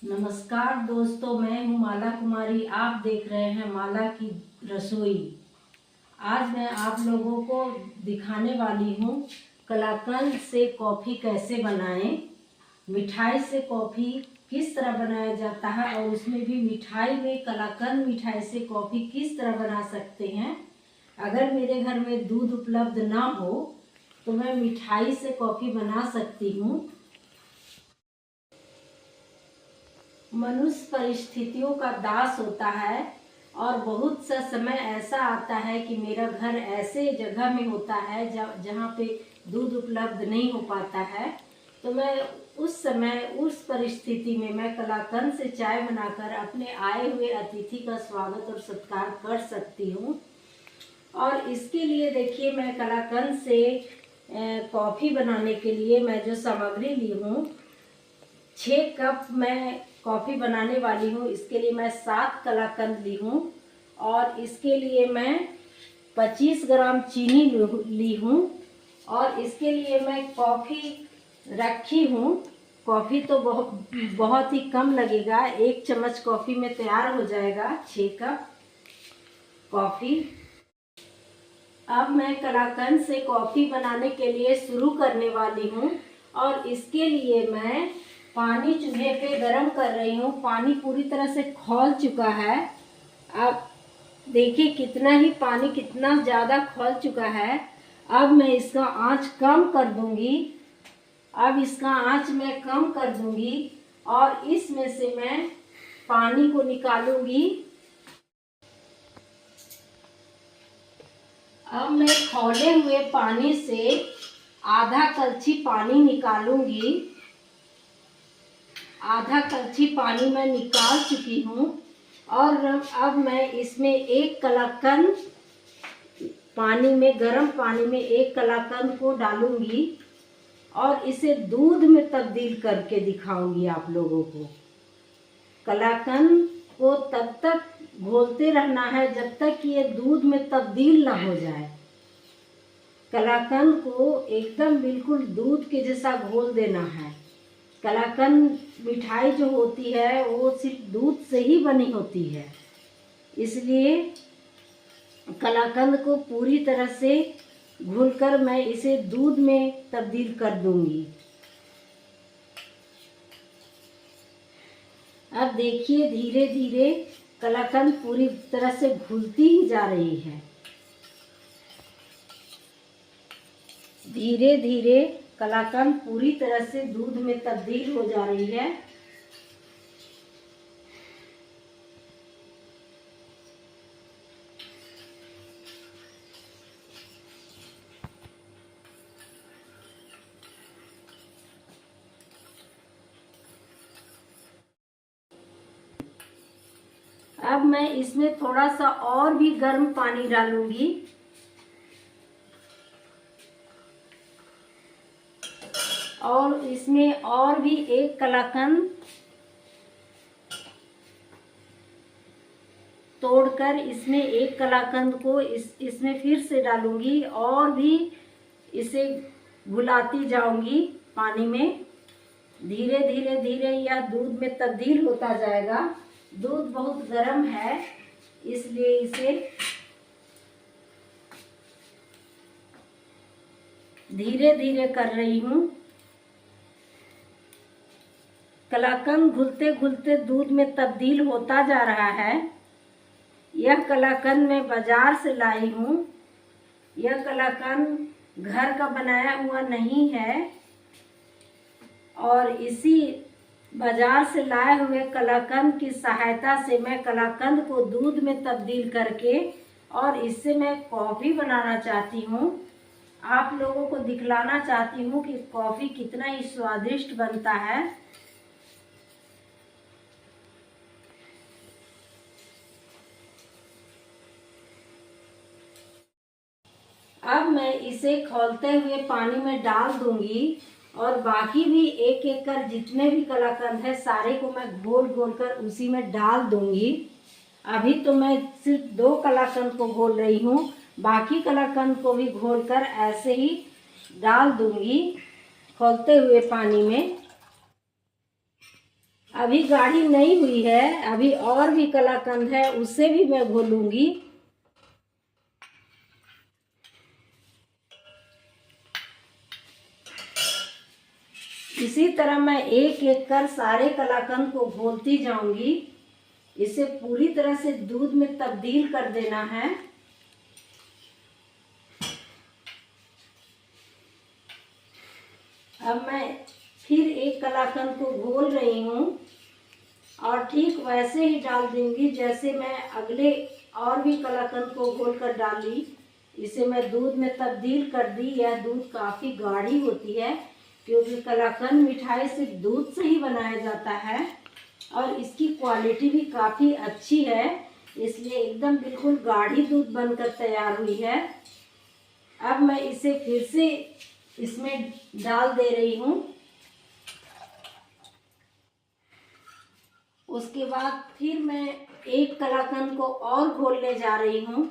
नमस्कार दोस्तों, मैं हूँ माला कुमारी। आप देख रहे हैं माला की रसोई। आज मैं आप लोगों को दिखाने वाली हूँ कलाकंद से कॉफ़ी कैसे बनाएं। मिठाई से कॉफ़ी किस तरह बनाया जाता है और उसमें भी मिठाई में कलाकंद मिठाई से कॉफ़ी किस तरह बना सकते हैं। अगर मेरे घर में दूध उपलब्ध ना हो तो मैं मिठाई से कॉफ़ी बना सकती हूँ। मनुष्य परिस्थितियों का दास होता है और बहुत सा समय ऐसा आता है कि मेरा घर ऐसे जगह में होता है जहाँ पे दूध उपलब्ध नहीं हो पाता है, तो मैं उस समय उस परिस्थिति में मैं कलाकंद से चाय बनाकर अपने आए हुए अतिथि का स्वागत और सत्कार कर सकती हूँ। और इसके लिए देखिए, मैं कलाकंद से कॉफ़ी बनाने के लिए मैं जो सामग्री ली हूँ, 6 कप मैं कॉफ़ी बनाने वाली हूँ। इसके लिए मैं 7 कलाकंद ली हूँ और इसके लिए मैं 25 ग्राम चीनी ली हूँ और इसके लिए मैं कॉफ़ी रखी हूँ। कॉफ़ी तो बहुत ही कम लगेगा, 1 चम्मच कॉफ़ी में तैयार हो जाएगा 6 कप कॉफ़ी। अब मैं कलाकंद से कॉफ़ी बनाने के लिए शुरू करने वाली हूँ और इसके लिए मैं पानी चूल्हे पे गरम कर रही हूँ। पानी पूरी तरह से खौल चुका है। अब देखिए कितना ज़्यादा खौल चुका है। अब मैं इसका आंच कम कर दूंगी। अब इसका आंच मैं कम कर दूंगी और इसमें से मैं पानी को निकालूंगी। अब मैं खौले हुए पानी से आधा कलछी पानी निकालूंगी। आधा कलछी पानी मैं निकाल चुकी हूँ और अब मैं इसमें 1 कलाकंद गर्म पानी में 1 कलाकंद को डालूंगी और इसे दूध में तब्दील करके दिखाऊंगी आप लोगों को। कलाकंद को तब तक घोलते रहना है जब तक कि ये दूध में तब्दील ना हो जाए। कलाकंद को एकदम बिल्कुल दूध के जैसा घोल देना है। कलाकंद मिठाई जो होती है वो सिर्फ दूध से ही बनी होती है, इसलिए कलाकंद को पूरी तरह से घोलकर मैं इसे दूध में तब्दील कर दूंगी। अब देखिए, धीरे धीरे कलाकंद पूरी तरह से घुलती ही जा रही है। धीरे धीरे कलाकंद पूरी तरह से दूध में तब्दील हो जा रही है। अब मैं इसमें थोड़ा सा और भी गर्म पानी डालूंगी और इसमें और भी 1 कलाकंद तोड़कर इसमें 1 कलाकंद को इसमें फिर से डालूंगी और भी इसे घुलाती जाऊंगी पानी में। धीरे धीरे यह दूध में तब्दील होता जाएगा। दूध बहुत गर्म है, इसलिए इसे धीरे धीरे कर रही हूँ। कलाकंद घुलते घुलते दूध में तब्दील होता जा रहा है। यह कलाकंद मैं बाजार से लाई हूँ। यह कलाकंद घर का बनाया हुआ नहीं है और इसी बाजार से लाए हुए कलाकंद की सहायता से मैं कलाकंद को दूध में तब्दील करके और इससे मैं कॉफ़ी बनाना चाहती हूँ। आप लोगों को दिखलाना चाहती हूँ कि कॉफ़ी कितना ही स्वादिष्ट बनता है। अब मैं इसे खौलते हुए पानी में डाल दूंगी और बाकी भी एक एक कर जितने भी कलाकंद है सारे को मैं घोल घोल कर उसी में डाल दूंगी। अभी तो मैं सिर्फ 2 कलाकंद को घोल रही हूँ, बाकी कलाकंद को भी घोल कर ऐसे ही डाल दूंगी खौलते हुए पानी में। अभी गाढ़ी नहीं हुई है, अभी और भी कलाकंद है, उसे भी मैं घोलूंगी। इसी तरह मैं एक एक कर सारे कलाकंद को घोलती जाऊंगी। इसे पूरी तरह से दूध में तब्दील कर देना है। अब मैं फिर एक कलाकंद को घोल रही हूँ और ठीक वैसे ही डाल दूंगी जैसे मैं अगले और भी कलाकंद को घोल कर डाली। इसे मैं दूध में तब्दील कर दी। यह दूध काफ़ी गाढ़ी होती है क्योंकि कलाकंद मिठाई सिर्फ दूध से ही बनाया जाता है और इसकी क्वालिटी भी काफ़ी अच्छी है, इसलिए एकदम बिल्कुल गाढ़ी दूध बनकर तैयार हुई है। अब मैं इसे फिर से इसमें डाल दे रही हूँ। उसके बाद फिर मैं एक कलाकंद को और घोलने जा रही हूँ।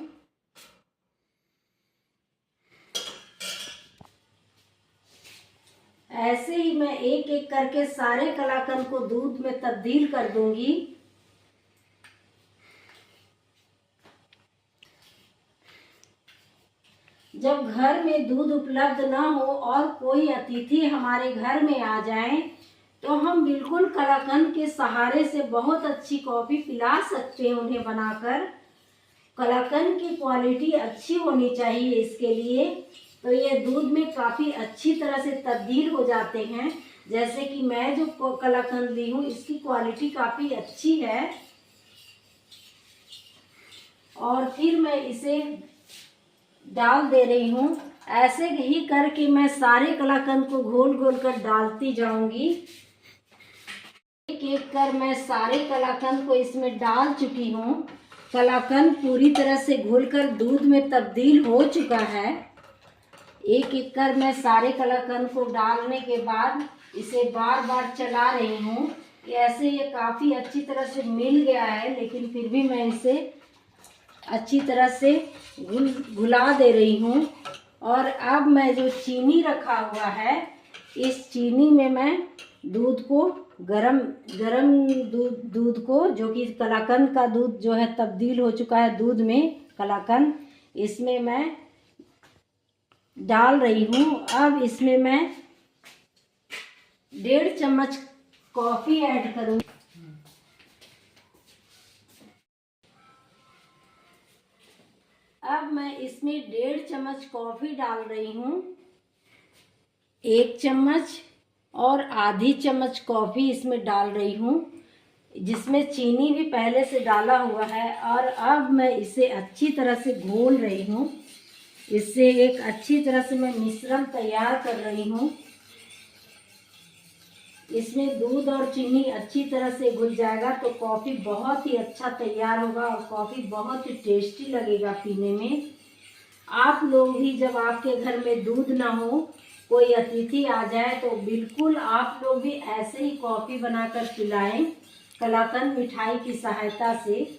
ऐसे ही मैं एक एक करके सारे कलाकंद को दूध में तब्दील कर दूंगी। जब घर में दूध उपलब्ध ना हो और कोई अतिथि हमारे घर में आ जाए तो हम बिल्कुल कलाकंद के सहारे से बहुत अच्छी कॉफ़ी पिला सकते हैं उन्हें बनाकर। कलाकंद की क्वालिटी अच्छी होनी चाहिए इसके लिए, तो ये दूध में काफ़ी अच्छी तरह से तब्दील हो जाते हैं। जैसे कि मैं जो कलाकंद ली हूँ इसकी क्वालिटी काफ़ी अच्छी है। और फिर मैं इसे डाल दे रही हूँ। ऐसे ही करके मैं सारे कलाकंद को घोल घोल कर डालती जाऊंगी। एक एक कर मैं सारे कलाकंद को इसमें डाल चुकी हूँ। कलाकंद पूरी तरह से घुलकर दूध में तब्दील हो चुका है। एक एक कर मैं सारे कलाकंद को डालने के बाद इसे बार बार चला रही हूँ। ऐसे ये काफ़ी अच्छी तरह से मिल गया है, लेकिन फिर भी मैं इसे अच्छी तरह से घुला दे रही हूँ। और अब मैं जो चीनी रखा हुआ है, इस चीनी में मैं दूध को गरम दूध को, जो कि कलाकंद का दूध जो है तब्दील हो चुका है दूध में कलाकंद, इसमें मैं डाल रही हूँ। अब इसमें मैं 1.5 चम्मच कॉफ़ी ऐड करूँगी। अब मैं इसमें 1.5 चम्मच कॉफ़ी डाल रही हूँ। 1 चम्मच और आधी चम्मच कॉफ़ी इसमें डाल रही हूँ, जिसमें चीनी भी पहले से डाला हुआ है। और अब मैं इसे अच्छी तरह से घोल रही हूँ। इससे एक अच्छी तरह से मैं मिश्रण तैयार कर रही हूँ। इसमें दूध और चीनी अच्छी तरह से घुल जाएगा तो कॉफ़ी बहुत ही अच्छा तैयार होगा और कॉफ़ी बहुत ही टेस्टी लगेगा पीने में। आप लोग भी जब आपके घर में दूध ना हो, कोई अतिथि आ जाए, तो बिल्कुल आप लोग भी ऐसे ही कॉफ़ी बनाकर पिलाएं कलाकंद मिठाई की सहायता से।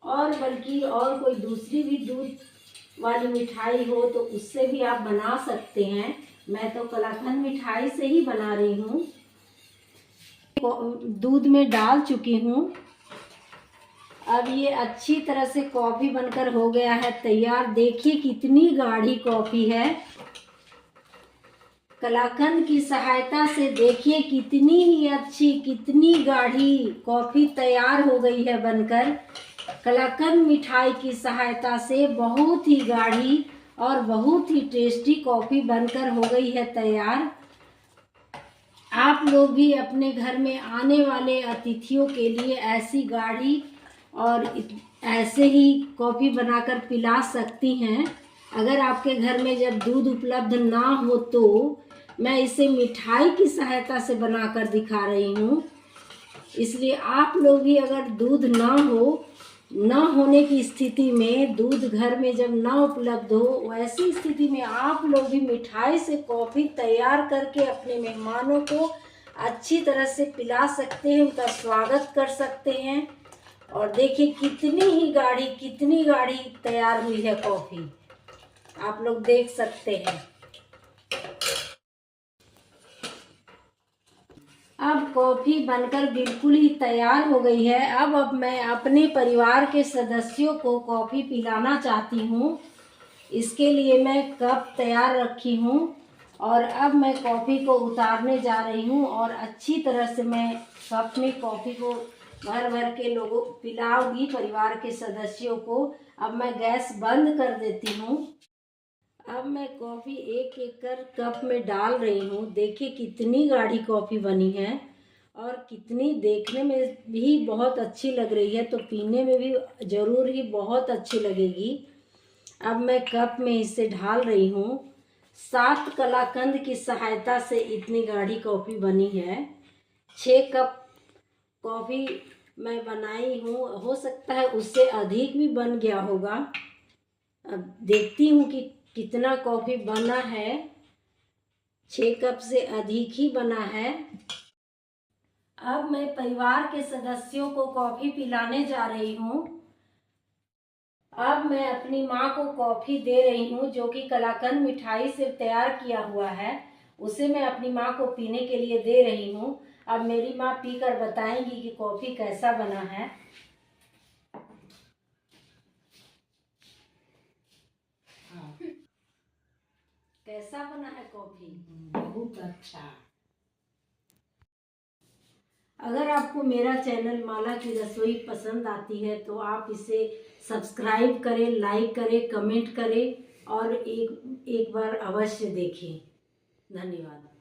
और बल्कि और कोई दूसरी भी दूध वाली मिठाई हो तो उससे भी आप बना सकते हैं। मैं तो कलाकंद मिठाई से ही बना रही हूँ। दूध में डाल चुकी हूँ। अब ये अच्छी तरह से कॉफ़ी बनकर हो गया है तैयार। देखिए कितनी गाढ़ी कॉफ़ी है। कलाकंद की सहायता से देखिए कितनी ही अच्छी, कितनी गाढ़ी कॉफ़ी तैयार हो गई है बनकर। कलाकंद मिठाई की सहायता से बहुत ही गाढ़ी और बहुत ही टेस्टी कॉफ़ी बनकर हो गई है तैयार। आप लोग भी अपने घर में आने वाले अतिथियों के लिए ऐसी गाढ़ी और ऐसे ही कॉफ़ी बनाकर पिला सकती हैं। अगर आपके घर में जब दूध उपलब्ध ना हो तो मैं इसे मिठाई की सहायता से बनाकर दिखा रही हूँ। इसलिए आप लोग भी अगर दूध ना होने की स्थिति में, दूध घर में जब ना उपलब्ध हो, वैसी स्थिति में आप लोग भी मिठाई से कॉफ़ी तैयार करके अपने मेहमानों को अच्छी तरह से पिला सकते हैं, उनका स्वागत कर सकते हैं। और देखिए कितनी गाढ़ी तैयार हुई है कॉफ़ी, आप लोग देख सकते हैं। अब अब कॉफ़ी बनकर बिल्कुल ही तैयार हो गई है। अब मैं अपने परिवार के सदस्यों को कॉफ़ी पिलाना चाहती हूँ। इसके लिए मैं कप तैयार रखी हूँ और अब मैं कॉफ़ी को उतारने जा रही हूँ और अच्छी तरह से मैं कप में कॉफ़ी को भर भर के लोगों पिलाऊंगी, परिवार के सदस्यों को। अब मैं गैस बंद कर देती हूँ। अब मैं कॉफ़ी एक एक कर कप में डाल रही हूँ। देखिए कितनी गाढ़ी कॉफ़ी बनी है और कितनी देखने में भी बहुत अच्छी लग रही है, तो पीने में भी ज़रूर ही बहुत अच्छी लगेगी। अब मैं कप में इसे ढाल रही हूँ। 7 कलाकंद की सहायता से इतनी गाढ़ी कॉफ़ी बनी है। 6 कप कॉफ़ी मैं बनाई हूँ, हो सकता है उससे अधिक भी बन गया होगा। अब देखती हूँ कि कितना कॉफ़ी बना है। 6 कप से अधिक ही बना है। अब मैं परिवार के सदस्यों को कॉफ़ी पिलाने जा रही हूँ। अब मैं अपनी माँ को कॉफ़ी दे रही हूँ, जो कि कलाकंद मिठाई से तैयार किया हुआ है। उसे मैं अपनी माँ को पीने के लिए दे रही हूँ। अब मेरी माँ पीकर बताएंगी कि कॉफ़ी कैसा बना है। कैसा बना है कॉफ़ी? बहुत अच्छा। अगर आपको मेरा चैनल माला की रसोई पसंद आती है तो आप इसे सब्सक्राइब करें, लाइक करें, कमेंट करें और एक बार अवश्य देखें। धन्यवाद।